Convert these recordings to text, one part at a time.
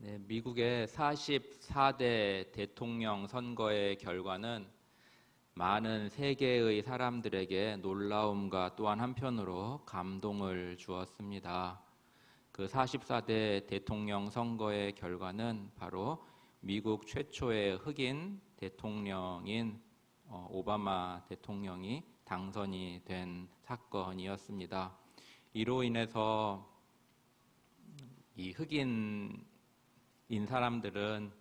네, 미국의 44대 대통령 선거의 결과는 많은 세계의 사람들에게 놀라움과 또한 한편으로 감동을 주었습니다. 그 44대 대통령 선거의 결과는 바로 미국 최초의 흑인 대통령인 오바마 대통령이 당선이 된 사건이었습니다. 이로 인해서 이 흑인인 사람들은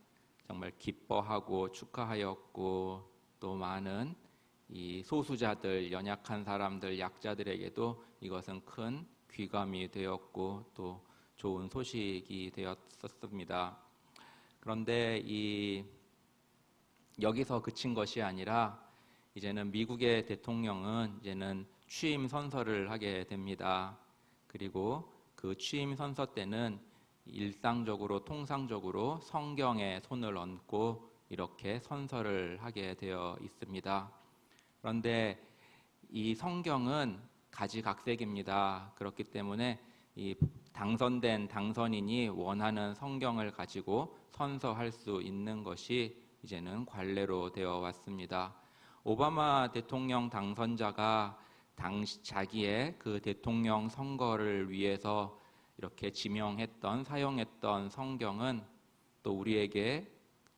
정말 기뻐하고 축하하였고, 또 많은 이 소수자들, 연약한 사람들, 약자들에게도 이것은 큰 귀감이 되었고 또 좋은 소식이 되었었습니다. 그런데 여기서 그친 것이 아니라 이제는 미국의 대통령은 이제는 취임 선서를 하게 됩니다. 그리고 그 취임 선서 때는 일상적으로 통상적으로 성경에 손을 얹고 이렇게 선서를 하게 되어 있습니다. 그런데 이 성경은 가지각색입니다. 그렇기 때문에 이 당선된 당선인이 원하는 성경을 가지고 선서할 수 있는 것이 이제는 관례로 되어 왔습니다. 오바마 대통령 당선자가 당시 자기의 그 대통령 선거를 위해서 이렇게 지명했던, 사용했던 성경은 또 우리에게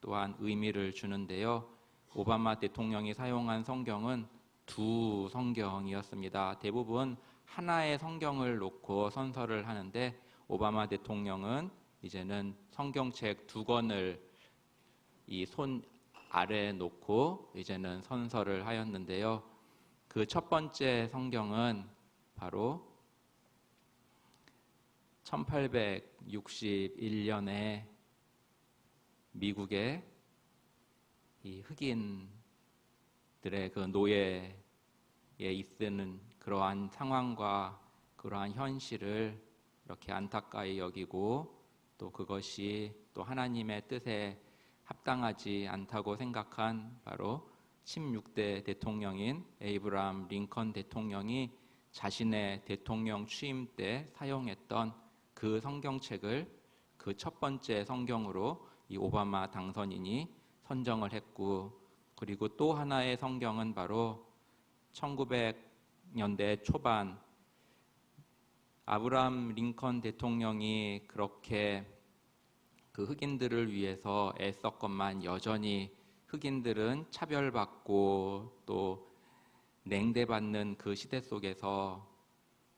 또한 의미를 주는데요. 오바마 대통령이 사용한 성경은 두 성경이었습니다. 대부분 하나의 성경을 놓고 선서를 하는데 오바마 대통령은 이제는 성경책 두 권을 이 손 아래에 놓고 이제는 선서를 하였는데요. 그 첫 번째 성경은 바로 1861년에 미국의 이 흑인들의 그 노예에 있는 그러한 상황과 그러한 현실을 이렇게 안타까이 여기고 또 그것이 또 하나님의 뜻에 합당하지 않다고 생각한 바로 16대 대통령인 에이브라함 링컨 대통령이 자신의 대통령 취임 때 사용했던 그 성경책을 그 첫 번째 성경으로 이 오바마 당선인이 선정을 했고, 그리고 또 하나의 성경은 바로 1900년대 초반 아브라함 링컨 대통령이 그렇게 그 흑인들을 위해서 애썼건만 여전히 흑인들은 차별받고 또 냉대받는 그 시대 속에서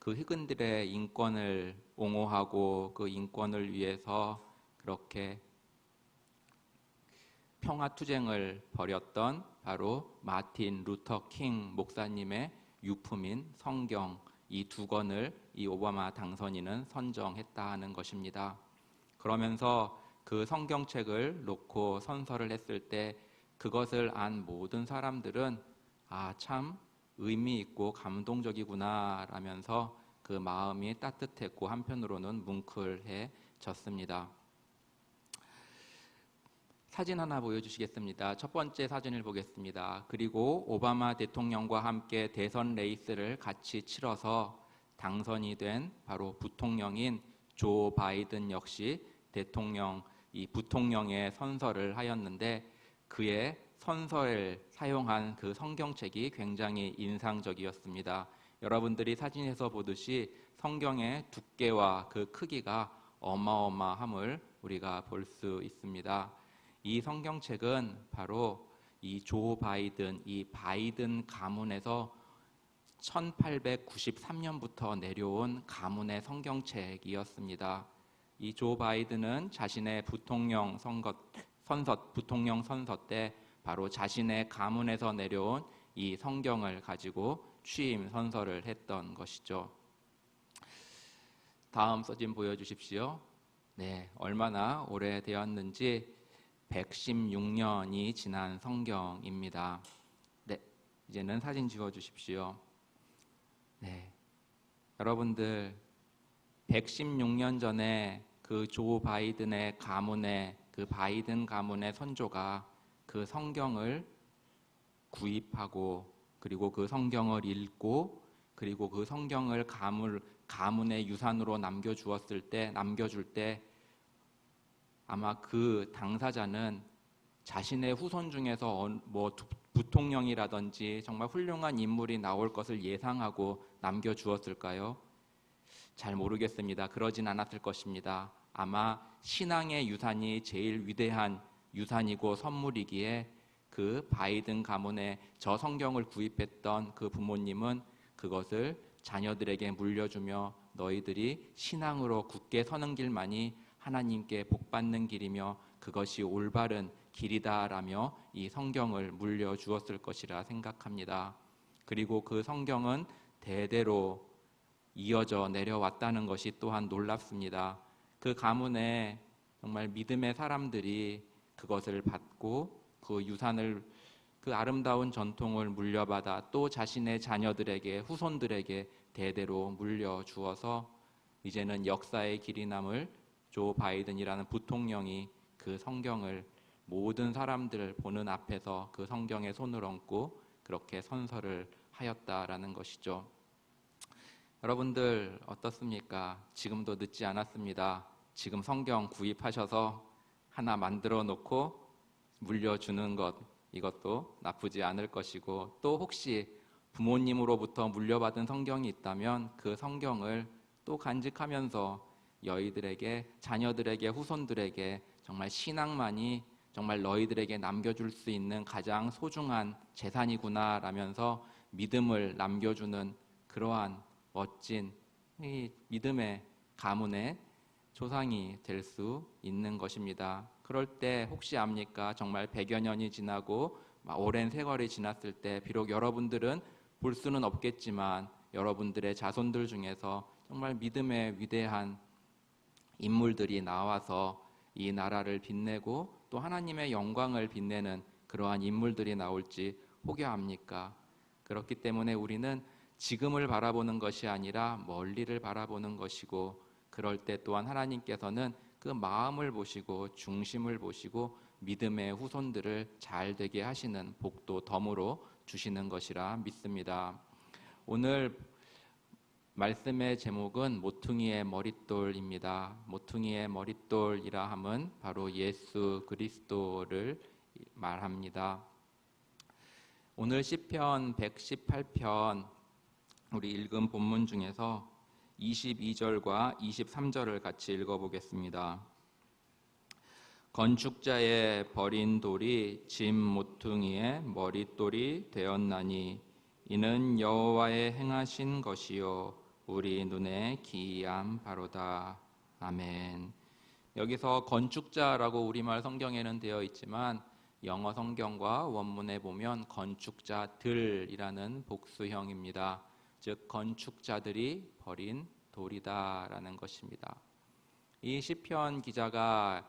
그 흑인들의 인권을 옹호하고 그 인권을 위해서 그렇게 평화투쟁을 벌였던 바로 마틴 루터 킹 목사님의 유품인 성경, 이 두 권을 이 오바마 당선인은 선정했다 하는 것입니다. 그러면서 그 성경책을 놓고 선서를 했을 때 그것을 안 모든 사람들은 참 의미 있고 감동적이구나 라면서 그 마음이 따뜻했고 한편으로는 뭉클해졌습니다. 사진 하나 보여주시겠습니다. 첫 번째 사진을 보겠습니다. 그리고 오바마 대통령과 함께 대선 레이스를 같이 치러서 당선이 된 바로 부통령인 조 바이든 역시 이 부통령의 선서를 하였는데 그의 선서를 사용한 그 성경책이 굉장히 인상적이었습니다. 여러분들이 사진에서 보듯이 성경의 두께와 그 크기가 어마어마함을 우리가 볼 수 있습니다. 이 성경책은 바로 이 조 바이든, 이 바이든 가문에서 1893년부터 내려온 가문의 성경책이었습니다. 이 조 바이든은 자신의 부통령 선서 때 바로 자신의 가문에서 내려온 이 성경을 가지고 취임 선서를 했던 것이죠. 다음 사진 보여주십시오. 네, 얼마나 오래되었는지 116년이 지난 성경입니다. 네, 이제는 사진 지워주십시오. 네, 여러분들 116년 전에 그 조 바이든의 가문의 그 바이든 가문의 선조가 그 성경을 구입하고 그리고 그 성경을 읽고 그리고 그 성경을 가문의 유산으로 남겨줄 때 아마 그 당사자는 자신의 후손 중에서 부통령이라든지 정말 훌륭한 인물이 나올 것을 예상하고 남겨주었을까요? 잘 모르겠습니다. 그러진 않았을 것입니다. 아마 신앙의 유산이 제일 위대한 유산이고 선물이기에 그 바이든 가문에 저 성경을 구입했던 그 부모님은 그것을 자녀들에게 물려주며 너희들이 신앙으로 굳게 서는 길만이 하나님께 복받는 길이며 그것이 올바른 길이다라며 이 성경을 물려주었을 것이라 생각합니다. 그리고 그 성경은 대대로 이어져 내려왔다는 것이 또한 놀랍습니다. 그 가문에 정말 믿음의 사람들이 그것을 받고 그 유산을, 그 아름다운 전통을 물려받아 또 자신의 자녀들에게, 후손들에게 대대로 물려주어서 이제는 역사의 길이 남을 조 바이든이라는 부통령이 그 성경을 모든 사람들 보는 앞에서 그 성경에 손을 얹고 그렇게 선서를 하였다라는 것이죠. 여러분들 어떻습니까? 지금도 늦지 않았습니다. 지금 성경 구입하셔서 하나 만들어 놓고 물려주는 것, 이것도 나쁘지 않을 것이고, 또 혹시 부모님으로부터 물려받은 성경이 있다면 그 성경을 또 간직하면서 너희들에게, 자녀들에게, 후손들에게 정말 신앙만이 정말 너희들에게 남겨줄 수 있는 가장 소중한 재산이구나 라면서 믿음을 남겨주는 그러한 멋진 이 믿음의 가문의 조상이 될 수 있는 것입니다. 그럴 때 혹시 압니까? 정말 100여 년이 지나고 오랜 세월이 지났을 때 비록 여러분들은 볼 수는 없겠지만 여러분들의 자손들 중에서 정말 믿음의 위대한 인물들이 나와서 이 나라를 빛내고 또 하나님의 영광을 빛내는 그러한 인물들이 나올지 혹여합니까? 그렇기 때문에 우리는 지금을 바라보는 것이 아니라 멀리를 바라보는 것이고, 그럴 때 또한 하나님께서는 그 마음을 보시고 중심을 보시고 믿음의 후손들을 잘 되게 하시는 복도 덤으로 주시는 것이라 믿습니다. 오늘 말씀의 제목은 모퉁이의 머릿돌입니다. 모퉁이의 머릿돌이라 함은 바로 예수 그리스도를 말합니다. 오늘 시편 118편 우리 읽은 본문 중에서 22절과 23절을 같이 읽어보겠습니다. 건축자의 버린 돌이 짐 모퉁이의 머릿돌이 되었나니 이는 여호와의 행하신 것이요 우리 눈에 기이한 바로다. 아멘. 여기서 건축자라고 우리말 성경에는 되어 있지만 영어 성경과 원문에 보면 건축자들이라는 복수형입니다. 즉 건축자들이 버린 돌이다라는 것입니다. 이 시편 기자가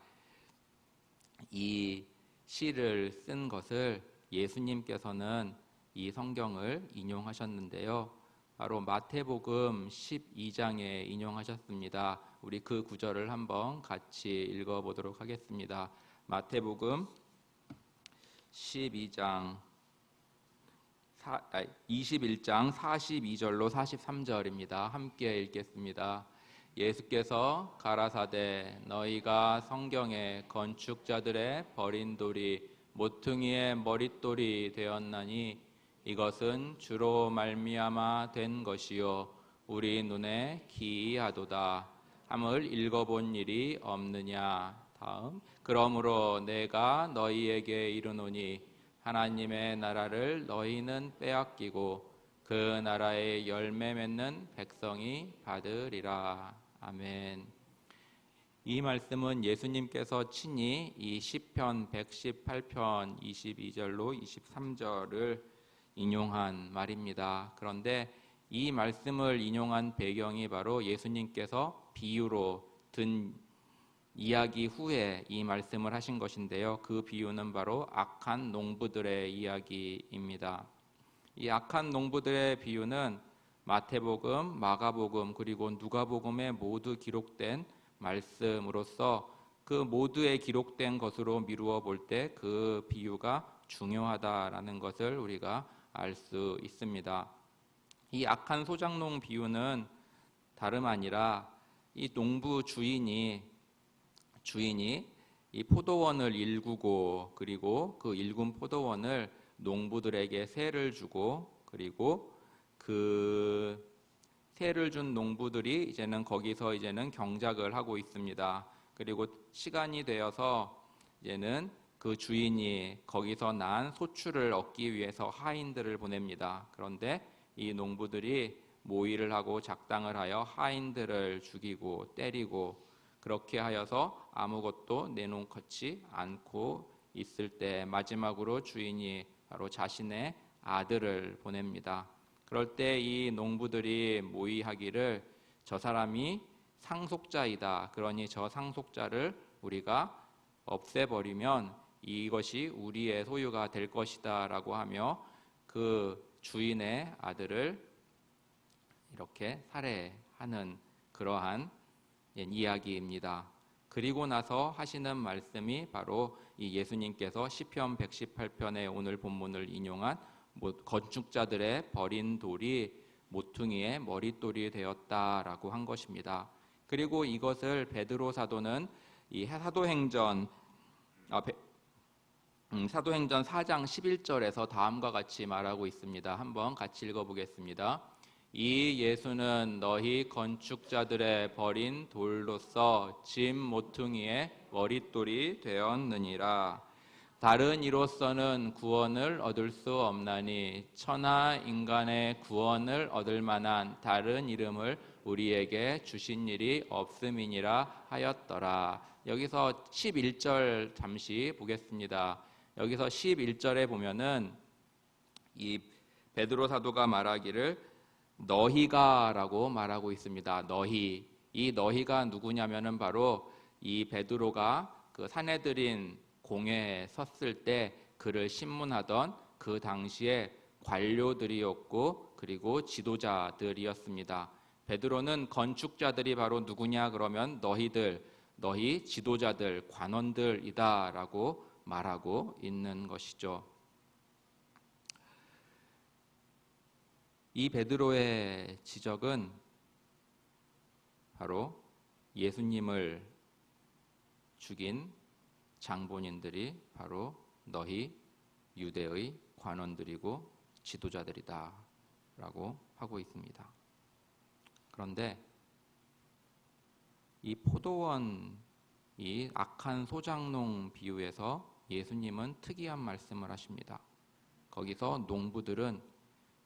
이 시를 쓴 것을 예수님께서는 이 성경을 인용하셨는데요. 바로 마태복음 12장에 인용하셨습니다. 우리 그 구절을 한번 같이 읽어보도록 하겠습니다. 마태복음 21장 42절로 43절입니다. 함께 읽겠습니다. 예수께서 가라사대 너희가 성경에 건축자들의 버린 돌이 모퉁이의 머릿돌이 되었나니 이것은 주로 말미암아 된 것이요 우리 눈에 기이하도다 함을 읽어본 일이 없느냐. 다음 그러므로 내가 너희에게 이르노니 하나님의 나라를 너희는 빼앗기고 그 나라의 열매 맺는 백성이 받으리라. 아멘. 이 말씀은 예수님께서 친히 이 시편 118편 22절로 23절을 인용한 말입니다. 그런데 이 말씀을 인용한 배경이 바로 예수님께서 비유로 든 이야기 후에 이 말씀을 하신 것인데요. 그 비유는 바로 악한 농부들의 이야기입니다. 이 악한 농부들의 비유는 마태복음, 마가복음 그리고 누가복음에 모두 기록된 말씀으로서 그 모두에 기록된 것으로 미루어 볼 때 그 비유가 중요하다라는 것을 우리가 알 수 있습니다. 이 악한 소작농 비유는 다름 아니라 이 농부 주인이 이 포도원을 일구고 그리고 그 일군 포도원을 농부들에게 세를 주고 그리고 그 세를 준 농부들이 이제는 거기서 이제는 경작을 하고 있습니다. 그리고 시간이 되어서 이제는 그 주인이 거기서 난 소출을 얻기 위해서 하인들을 보냅니다. 그런데 이 농부들이 모의를 하고 작당을 하여 하인들을 죽이고 때리고 그렇게 하여서 아무것도 내놓지 않고 있을 때 마지막으로 주인이 바로 자신의 아들을 보냅니다. 그럴 때 이 농부들이 모의하기를 저 사람이 상속자이다. 그러니 저 상속자를 우리가 없애버리면 이것이 우리의 소유가 될 것이다 라고 하며 그 주인의 아들을 이렇게 살해하는 그러한 이야기입니다. 그리고 나서 하시는 말씀이 바로 이 예수님께서 시편 118편의 오늘 본문을 인용한 건축자들의 버린 돌이 모퉁이의 머릿돌이 되었다라고 한 것입니다. 그리고 이것을 베드로 사도는 이 사도행전 4장 11절에서 다음과 같이 말하고 있습니다. 한번 같이 읽어보겠습니다. 이 예수는 너희 건축자들의 버린 돌로서 짐 모퉁이의 머릿돌이 되었느니라. 다른 이로서는 구원을 얻을 수 없나니 천하 인간의 구원을 얻을 만한 다른 이름을 우리에게 주신 일이 없음이니라 하였더라. 여기서 11절 잠시 보겠습니다. 여기서 11절에 보면은 이 베드로 사도가 말하기를 너희가라고 말하고 있습니다. 너희. 이 너희가 누구냐면은 바로 이 베드로가 그 산헤드린 공회에 섰을 때 그를 신문하던 그 당시에 관료들이었고 그리고 지도자들이었습니다. 베드로는 건축자들이 바로 누구냐 그러면 너희 지도자들, 관원들이다라고 말하고 있는 것이죠. 이 베드로의 지적은 바로 예수님을 죽인 장본인들이 바로 너희 유대의 관원들이고 지도자들이다 라고 하고 있습니다. 그런데 이 포도원, 이 악한 소작농 비유에서 예수님은 특이한 말씀을 하십니다. 거기서 농부들은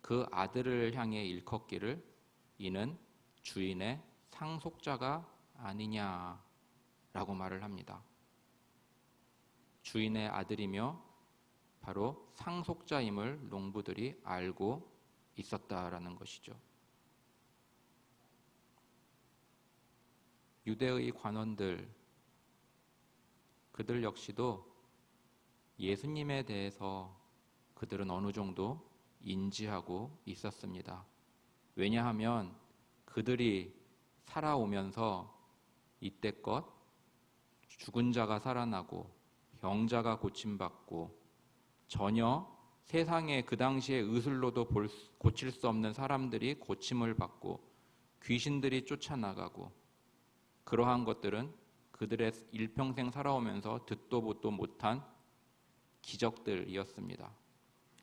그 아들을 향해 일컫기를 이는 주인의 상속자가 아니냐라고 말을 합니다. 주인의 아들이며 바로 상속자임을 농부들이 알고 있었다라는 것이죠. 유대의 관원들, 그들 역시도 예수님에 대해서 그들은 어느 정도 인지하고 있었습니다. 왜냐하면 그들이 살아오면서 이때껏 죽은 자가 살아나고 병자가 고침받고 전혀 세상에 그 당시에 의술로도 고칠 수 없는 사람들이 고침을 받고 귀신들이 쫓아나가고 그러한 것들은 그들의 일평생 살아오면서 듣도 보도 못한 기적들이었습니다.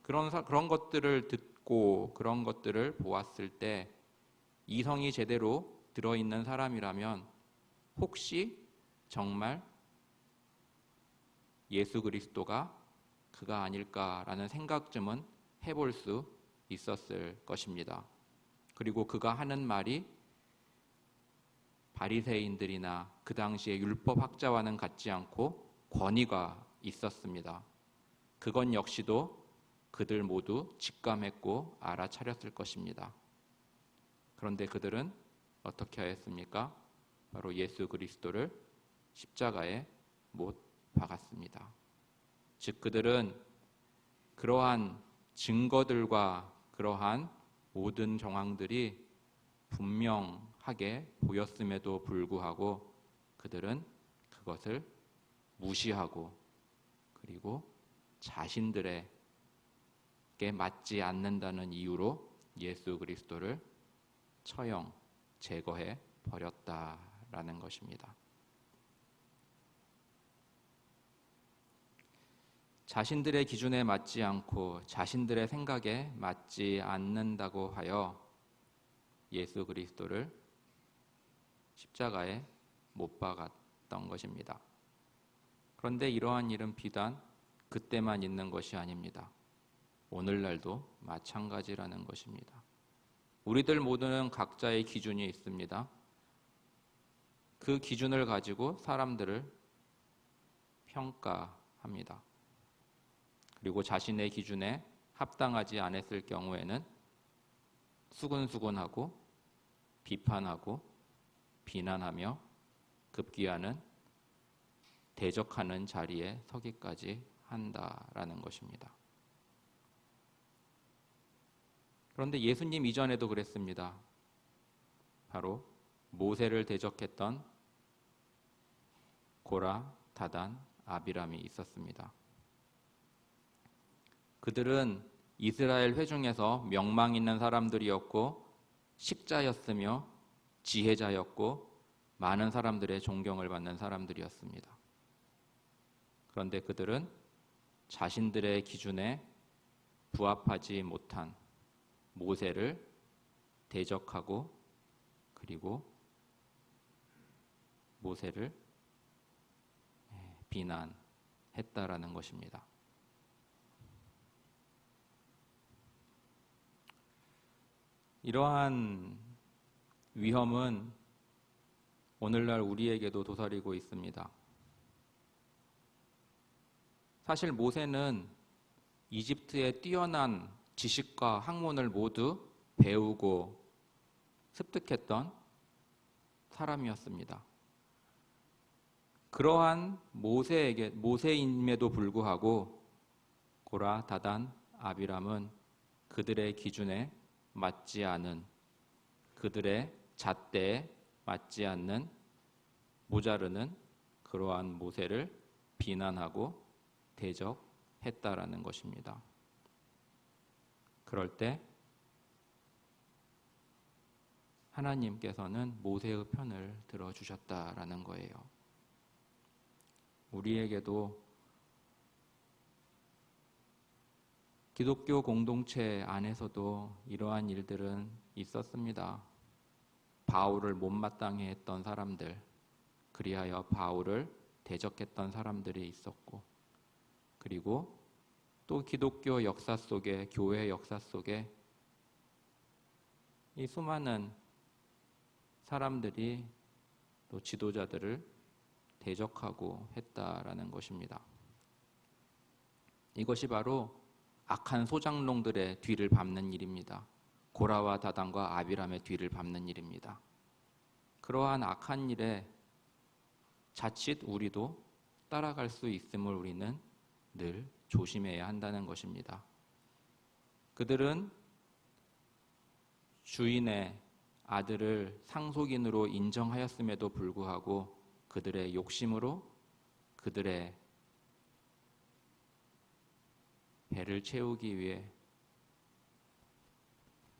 그런 것들을 듣고 그런 것들을 보았을 때 이성이 제대로 들어있는 사람이라면 혹시 정말 예수 그리스도가 그가 아닐까라는 생각쯤은 해볼 수 있었을 것입니다. 그리고 그가 하는 말이 바리새인들이나 그 당시의 율법학자와는 같지 않고 권위가 있었습니다. 그건 역시도 그들 모두 직감했고 알아차렸을 것입니다. 그런데 그들은 어떻게 하였습니까? 바로 예수 그리스도를 십자가에 못 박았습니다. 즉 그들은 그러한 증거들과 그러한 모든 정황들이 분명하게 보였음에도 불구하고 그들은 그것을 무시하고 그리고 자신들에게 맞지 않는다는 이유로 예수 그리스도를 처형, 제거해 버렸다라는 것입니다. 자신들의 기준에 맞지 않고 자신들의 생각에 맞지 않는다고 하여 예수 그리스도를 십자가에 못 박았던 것입니다. 그런데 이러한 일은 비단 그때만 있는 것이 아닙니다. 오늘날도 마찬가지라는 것입니다. 우리들 모두는 각자의 기준이 있습니다. 그 기준을 가지고 사람들을 평가합니다. 그리고 자신의 기준에 합당하지 않았을 경우에는 수근수근하고 비판하고 비난하며 급기야는 대적하는 자리에 서기까지 한다라는 것입니다. 그런데 예수님 이전에도 그랬습니다. 바로 모세를 대적했던 고라, 다단, 아비람이 있었습니다. 그들은 이스라엘 회중에서 명망 있는 사람들이었고 식자였으며 지혜자였고 많은 사람들의 존경을 받는 사람들이었습니다. 그런데 그들은 자신들의 기준에 부합하지 못한 모세를 대적하고 그리고 모세를 비난했다라는 것입니다. 이러한 위험은 오늘날 우리에게도 도사리고 있습니다. 사실 모세는 이집트의 뛰어난 지식과 학문을 모두 배우고 습득했던 사람이었습니다. 그러한 모세임에도 불구하고 고라, 다단, 아비람은 그들의 기준에 맞지 않은, 그들의 잣대에 맞지 않는 모자르는 그러한 모세를 비난하고 대적했다라는 것입니다. 그럴 때 하나님께서는 모세의 편을 들어주셨다라는 거예요. 우리에게도 기독교 공동체 안에서도 이러한 일들은 있었습니다. 바울을 못마땅해 했던 사람들, 그리하여 바울을 대적했던 사람들이 있었고, 그리고 또 기독교 역사 속에, 교회 역사 속에 이 수많은 사람들이 또 지도자들을 대적하고 했다라는 것입니다. 이것이 바로 악한 소장농들의 뒤를 밟는 일입니다. 고라와 다단과 아비람의 뒤를 밟는 일입니다. 그러한 악한 일에 자칫 우리도 따라갈 수 있음을 우리는 늘 조심해야 한다는 것입니다. 그들은 주인의 아들을 상속인으로 인정하였음에도 불구하고 그들의 욕심으로 그들의 배를 채우기 위해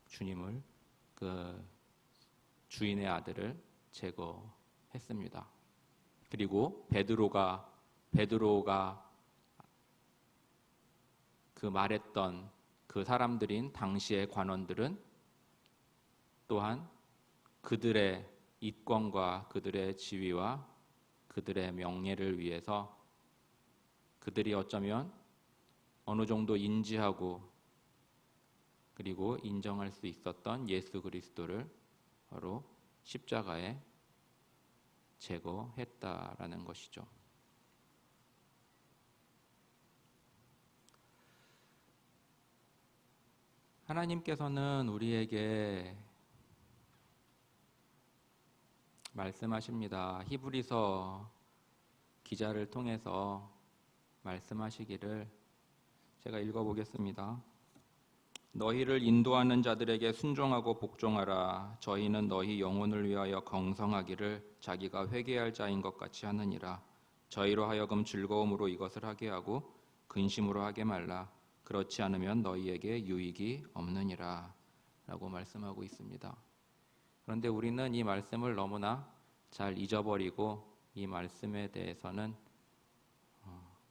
주님을, 그 주인의 아들을 제거했습니다. 그리고 베드로가 그 말했던 그 사람들인 당시의 관원들은 또한 그들의 이권과 그들의 지위와 그들의 명예를 위해서 그들이 어쩌면 어느 정도 인지하고 그리고 인정할 수 있었던 예수 그리스도를 바로 십자가에 제거했다라는 것이죠. 하나님께서는 우리에게 말씀하십니다. 히브리서 기자를 통해서 말씀하시기를 제가 읽어보겠습니다. 너희를 인도하는 자들에게 순종하고 복종하라. 저희는 너희 영혼을 위하여 경성하기를 자기가 회개할 자인 것 같이 하느니라. 저희로 하여금 즐거움으로 이것을 하게 하고 근심으로 하게 말라. 그렇지 않으면 너희에게 유익이 없느니라 라고 말씀하고 있습니다. 그런데 우리는 이 말씀을 너무나 잘 잊어버리고 이 말씀에 대해서는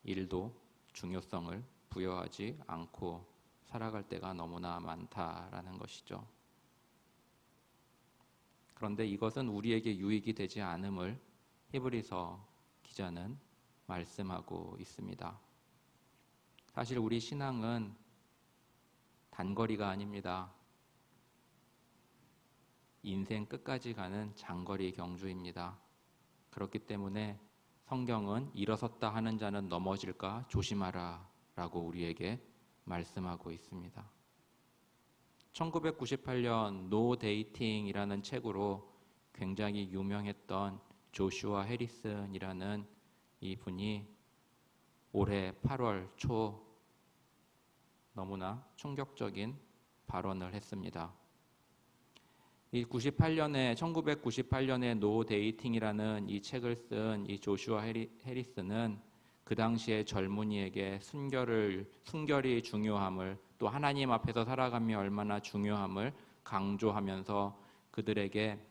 일도 중요성을 부여하지 않고 살아갈 때가 너무나 많다라는 것이죠. 그런데 이것은 우리에게 유익이 되지 않음을 히브리서 기자는 말씀하고 있습니다. 사실 우리 신앙은 단거리가 아닙니다. 인생 끝까지 가는 장거리 경주입니다. 그렇기 때문에 성경은 일어섰다 하는 자는 넘어질까 조심하라 라고 우리에게 말씀하고 있습니다. 1998년 노 데이팅이라는 책으로 굉장히 유명했던 조슈아 해리슨이라는 이분이 올해 8월 초 너무나 충격적인 발언을 했습니다. 이 1998년에 노 데이팅이라는 이 책을 쓴 이 조슈아 해리슨은 그 당시에 젊은이에게 순결이 중요함을, 또 하나님 앞에서 살아감이 얼마나 중요함을 강조하면서 그들에게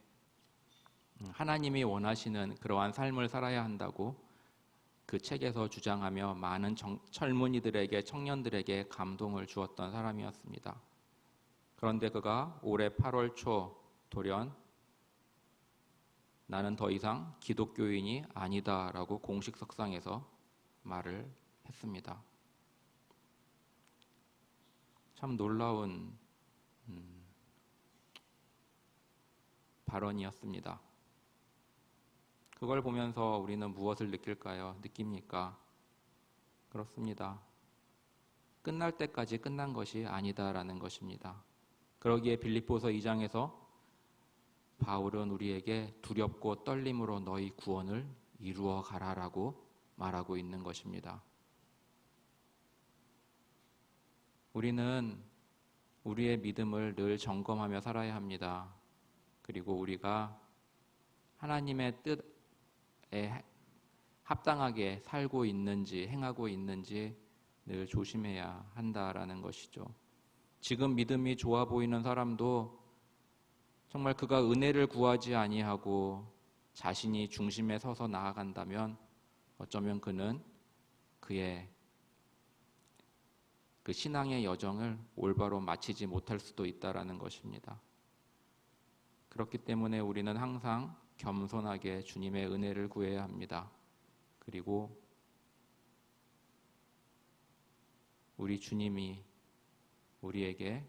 하나님이 원하시는 그러한 삶을 살아야 한다고 그 책에서 주장하며 많은 젊은이들에게, 청년들에게 감동을 주었던 사람이었습니다. 그런데 그가 올해 8월 초 돌연 나는 더 이상 기독교인이 아니다라고 공식 석상에서 말을 했습니다. 참 놀라운 발언이었습니다. 그걸 보면서 우리는 무엇을 느낍니까? 그렇습니다. 끝날 때까지 끝난 것이 아니다라는 것입니다. 그러기에 빌립보서 2장에서 바울은 우리에게 두렵고 떨림으로 너희 구원을 이루어 가라라고 말하고 있는 것입니다. 우리는 우리의 믿음을 늘 점검하며 살아야 합니다. 그리고 우리가 하나님의 뜻에 합당하게 살고 있는지, 행하고 있는지 늘 조심해야 한다라는 것이죠. 지금 믿음이 좋아 보이는 사람도 정말 그가 은혜를 구하지 아니하고 자신이 중심에 서서 나아간다면 어쩌면 그는 그의 그 신앙의 여정을 올바로 마치지 못할 수도 있다라는 것입니다. 그렇기 때문에 우리는 항상 겸손하게 주님의 은혜를 구해야 합니다. 그리고 우리 주님이 우리에게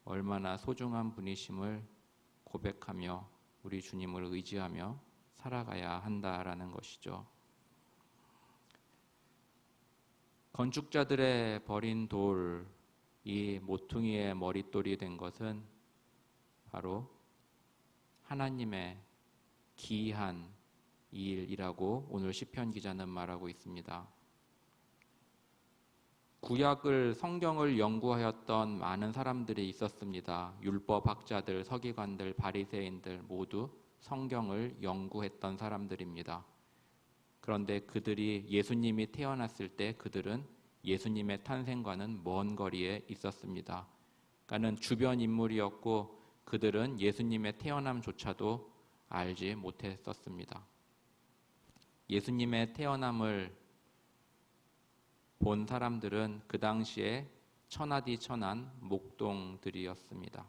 얼마나 소중한 분이심을 고백하며 우리 주님을 의지하며 살아가야 한다라는 것이죠. 건축자들의 버린 돌, 이 모퉁이의 머릿돌이 된 것은 바로 하나님의 기이한 일이라고 오늘 시편 기자는 말하고 있습니다. 구약을, 성경을 연구하였던 많은 사람들이 있었습니다. 율법학자들, 서기관들, 바리새인들 모두 성경을 연구했던 사람들입니다. 그런데 그들이 예수님이 태어났을 때 그들은 예수님의 탄생과는 먼 거리에 있었습니다. 그러니까는 주변 인물이었고 그들은 예수님의 태어남조차도 알지 못했었습니다. 예수님의 태어남을 본 사람들은 그 당시에 천하디천한 목동들이었습니다.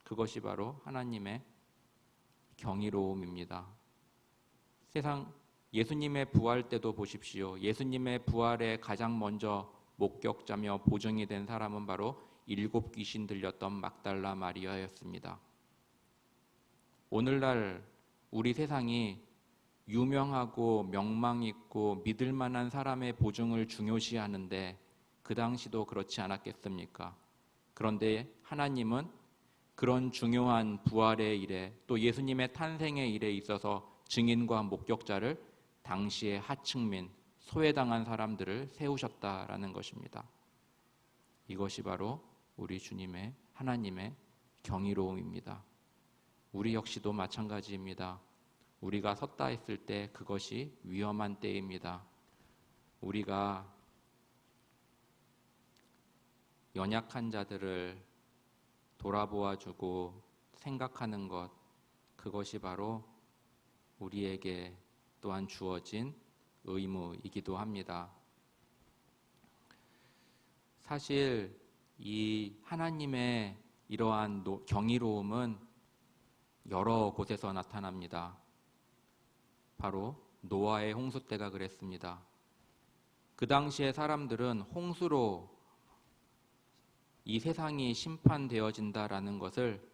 그것이 바로 하나님의 경이로움입니다. 세상 예수님의 부활 때도 보십시오. 예수님의 부활에 가장 먼저 목격자며 보증이 된 사람은 바로 7 귀신 들렸던 막달라 마리아였습니다. 오늘날 우리 세상이 유명하고 명망 있고 믿을 만한 사람의 보증을 중요시하는데 그 당시도 그렇지 않았겠습니까? 그런데 하나님은 그런 중요한 부활의 일에, 또 예수님의 탄생의 일에 있어서 증인과 목격자를 당시의 하층민, 소외당한 사람들을 세우셨다라는 것입니다. 이것이 바로 우리 주님의, 하나님의 경이로움입니다. 우리 역시도 마찬가지입니다. 우리가 섰다 했을 때 그것이 위험한 때입니다. 우리가 연약한 자들을 돌아보아주고 생각하는 것, 그것이 바로 우리에게 또한 주어진 의무이기도 합니다. 사실 이 하나님의 이러한 경이로움은 여러 곳에서 나타납니다. 바로 노아의 홍수 때가 그랬습니다. 그 당시에 사람들은 홍수로 이 세상이 심판되어진다라는 것을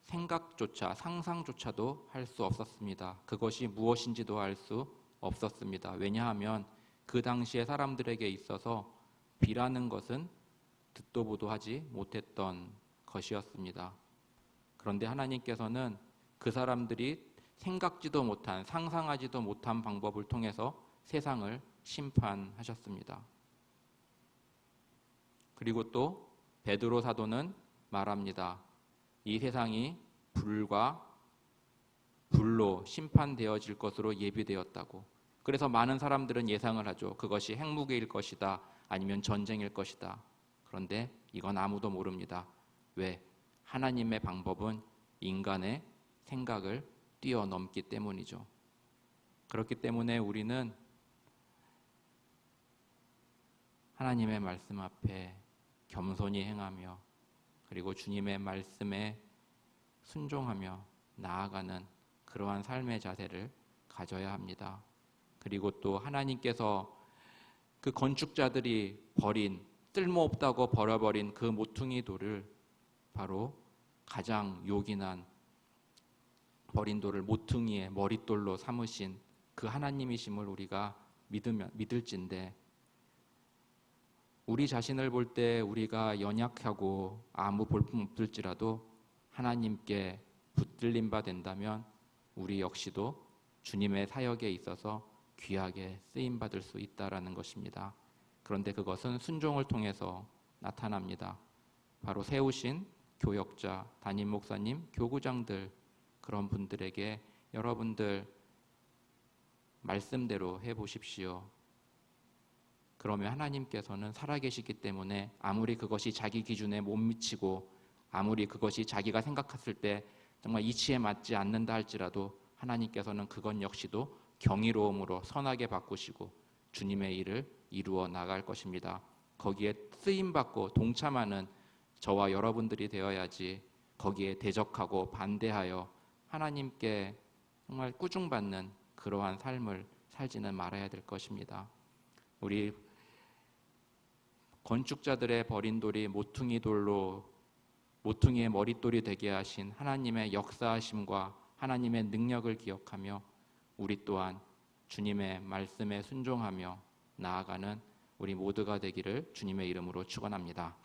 생각조차, 상상조차도 할 수 없었습니다. 그것이 무엇인지도 알 수 없었습니다. 왜냐하면 그 당시에 사람들에게 있어서 비라는 것은 듣도 보도 하지 못했던 것이었습니다. 그런데 하나님께서는 그 사람들이 생각지도 못한, 상상하지도 못한 방법을 통해서 세상을 심판하셨습니다. 그리고 또 베드로 사도는 말합니다. 이 세상이 불과 불로 심판되어질 것으로 예비되었다고. 그래서 많은 사람들은 예상을 하죠. 그것이 핵무기일 것이다, 아니면 전쟁일 것이다. 그런데 이건 아무도 모릅니다. 왜? 하나님의 방법은 인간의 생각을 뛰어넘기 때문이죠. 그렇기 때문에 우리는 하나님의 말씀 앞에 겸손히 행하며, 그리고 주님의 말씀에 순종하며 나아가는 그러한 삶의 자세를 가져야 합니다. 그리고 또 하나님께서 그 건축자들이 버린, 쓸모없다고 버려버린 그 모퉁이 돌을 바로 가장 요긴한 버린 돌을 모퉁이의 머릿돌로 삼으신 그 하나님이심을 우리가 믿을진데, 우리 자신을 볼 때 우리가 연약하고 아무 볼품 없을지라도 하나님께 붙들림 바 된다면 우리 역시도 주님의 사역에 있어서 귀하게 쓰임받을 수 있다라는 것입니다. 그런데 그것은 순종을 통해서 나타납니다. 바로 세우신 교역자, 담임 목사님, 교구장들, 그런 분들에게 여러분들 말씀대로 해보십시오. 그러면 하나님께서는 살아계시기 때문에 아무리 그것이 자기 기준에 못 미치고, 아무리 그것이 자기가 생각했을 때 정말 이치에 맞지 않는다 할지라도 하나님께서는 그건 역시도 경이로움으로 선하게 바꾸시고 주님의 일을 이루어 나갈 것입니다. 거기에 쓰임받고 동참하는 저와 여러분들이 되어야지, 거기에 대적하고 반대하여 하나님께 정말 꾸중받는 그러한 삶을 살지는 말아야 될 것입니다. 우리 건축자들의 버린 돌이 모퉁이의 머릿돌이 되게 하신 하나님의 역사하심과 하나님의 능력을 기억하며 우리 또한 주님의 말씀에 순종하며 나아가는 우리 모두가 되기를 주님의 이름으로 축원합니다.